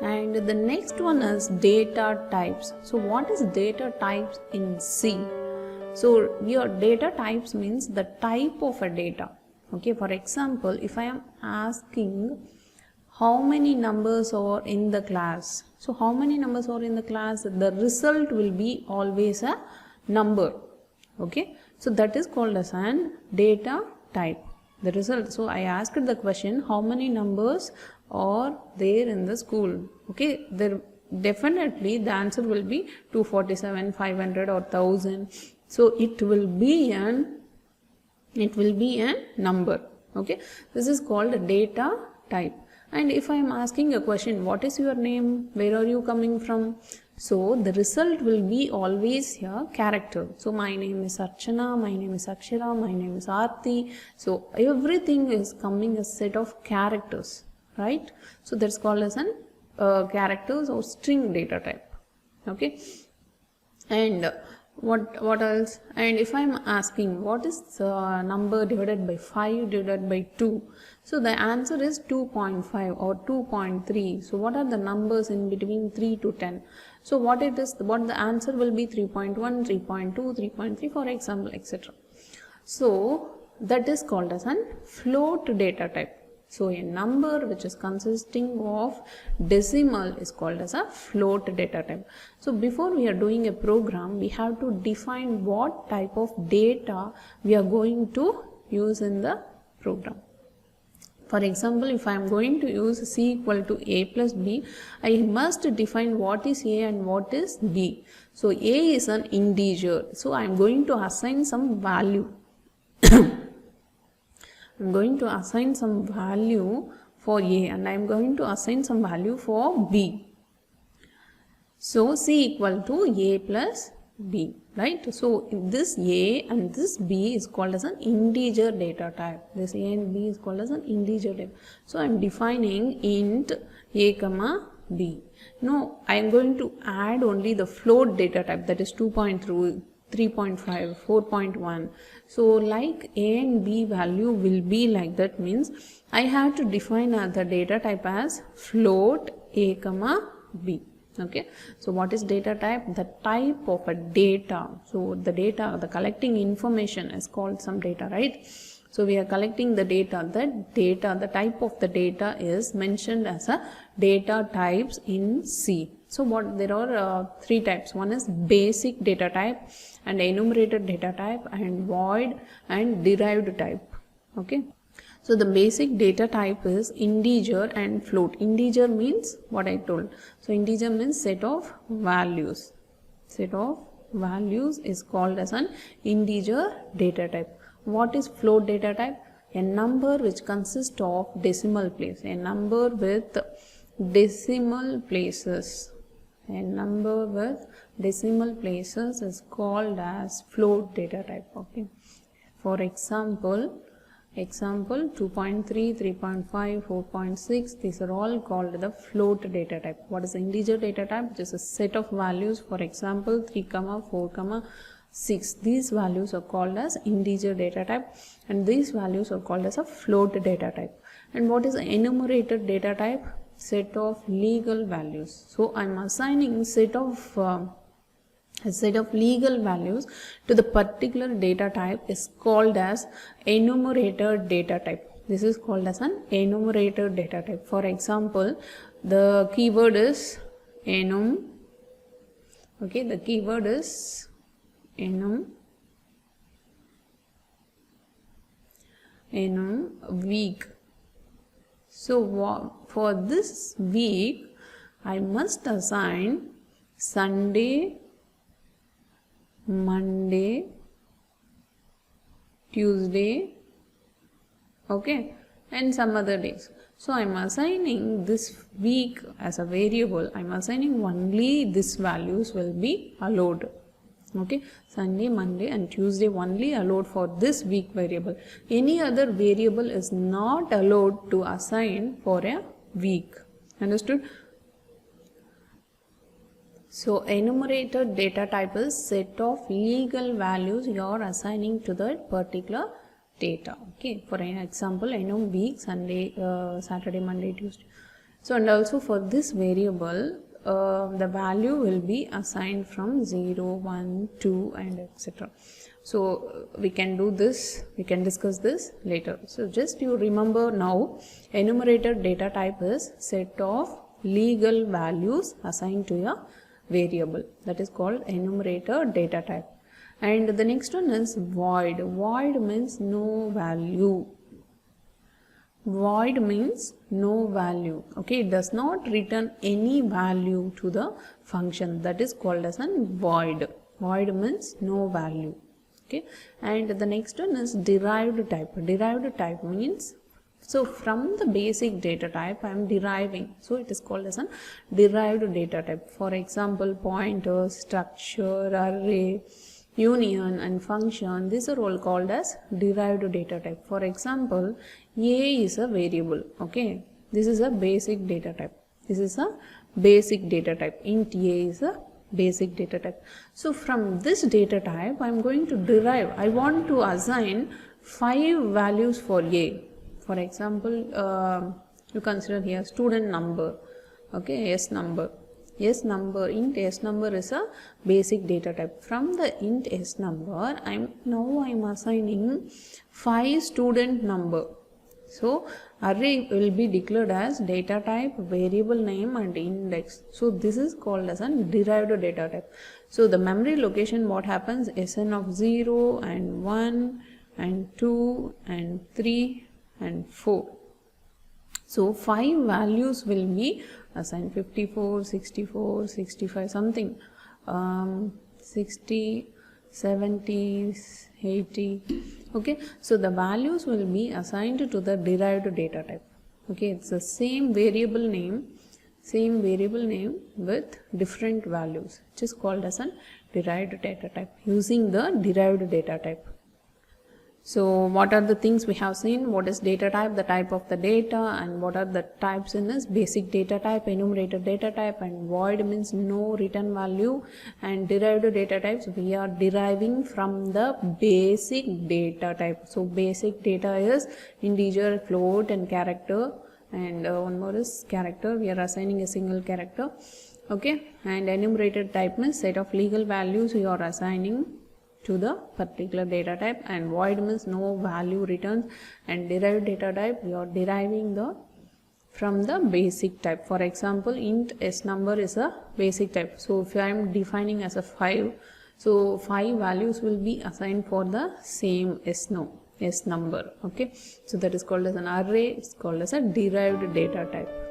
And the next one is data types. So what is data types in C? So your data types means the type of a data. Okay, for example, if I am asking how many numbers are in the class, so how many numbers are in the class, the result will be always a number. Okay, so that is called as an data type, the result. So I asked the question, how many numbers are there in the school? Okay, there definitely the answer will be 247, 500 or 1000. So it will be a number. Okay, this is called a data type. And if I am asking a question, what is your name, where are you coming from, so the result will be always a character. So my name is Archana, my name is Akshara, my name is Hearty. So everything is coming a set of characters, right? So that's called as an characters or string data type. Okay, and what else? And if I'm asking what is number divided by 5 divided by 2, so the answer is 2.5 or 2.3. so what are the numbers in between 3 to 10? So what the answer will be 3.1, 3.2, 3.3 for example, etc. So that is called as an float data type. So a number which is consisting of decimal is called as a float data type. So before we are doing a program, we have to define what type of data we are going to use in the program. For example, if I am going to use C equal to A plus B, I must define what is A and what is B. So A is an integer, so I am going to assign some value. I'm going to assign some value for A and I'm going to assign some value for B. So C equal to A plus B, right? So this A and this B is called as an integer data type. This A and B is called as an integer data. So I'm defining int A comma B. Now I am going to add only the float data type, that is 2.3, 3.5, 4.1. so like A and B value will be like that, means I have to define the data type as float A comma B. Okay, so what is data type? The type of a data. So the data, the collecting information is called some data, right? So we are collecting the data. The type of the data is mentioned as a data types in C. So there are three types. One is basic data type, and enumerated data type, and void and derived type. Okay, so the basic data type is integer and float. Integer means what I told. So integer means set of values. Set of values is called as an integer data type. What is float data type? A number which consists of decimal place. A number with decimal places. A number with decimal places is called as float data type. Okay. For example, 2.3, 3.5, 4.6, these are all called the float data type. What is the integer data type? Just a set of values. For example, 3, 4, 6. These values are called as integer data type, and these values are called as a float data type. And what is the enumerated data type? Set of legal values. So I am assigning a set of legal values to the particular data type is called as enumerated data type. This is called as an enumerated data type. For example, the keyword is enum. Okay, the keyword is enum week. So for this week, I must assign Sunday, Monday, Tuesday, okay, and some other days. So I am assigning this week as a variable. I am assigning only these values will be allowed. Okay, Sunday, Monday and Tuesday only allowed for this week variable. Any other variable is not allowed to assign for a week. Understood? So enumerated data type is set of legal values you are assigning to that particular data. Okay, for an example, enum week, Sunday, Saturday, Monday, Tuesday. So and also for this variable the value will be assigned from 0, 1, 2 and etc. So we can do this, we can discuss this later. So just you remember now, enumerated data type is set of legal values assigned to a variable, that is called enumerated data type. And the next one is void. Void means no value. Void means no value. Okay, it does not return any value to the function, that is called as a void. Void means no value. Okay, and the next one is derived type. Derived type means, so from the basic data type I am deriving, so it is called as a derived data type. For example, pointer, structure, array, union and function, these are all called as derived data type. For example, a is a variable. Okay, this is a basic data type. This is a basic data type. Int a is a basic data type. So from this data type I am going to derive, I want to assign 5 values for a. For example, you consider here student number. Okay, s number. S number, int s number is a basic data type. From the int s number, I'm assigning 5 student number. So array will be declared as data type, variable name and index. So this is called as a derived data type. So the memory location, what happens, sn of 0 and 1 and 2 and 3 and 4. So 5 values will be assigned, 54, 64, 65, something, 60, 70, 80. Okay, so the values will be assigned to the derived data type. Okay, it's the same variable name with different values, which is called as a derived data type, using the derived data type. So what are the things we have seen? What is data type, the type of the data, and what are the types in this? Basic data type, enumerated data type, and void means no return value, and derived data types we are deriving from the basic data type. So basic data is integer, float and character, and one more is character, we are assigning a single character. Okay, and enumerated type means set of legal values you are assigning to the particular data type, and void means no value returns, and derived data type we are deriving from the basic type. For example, int s number is a basic type. So if I am defining as a 5, so 5 values will be assigned for the same s number. Okay, so that is called as an array, it's called as a derived data type.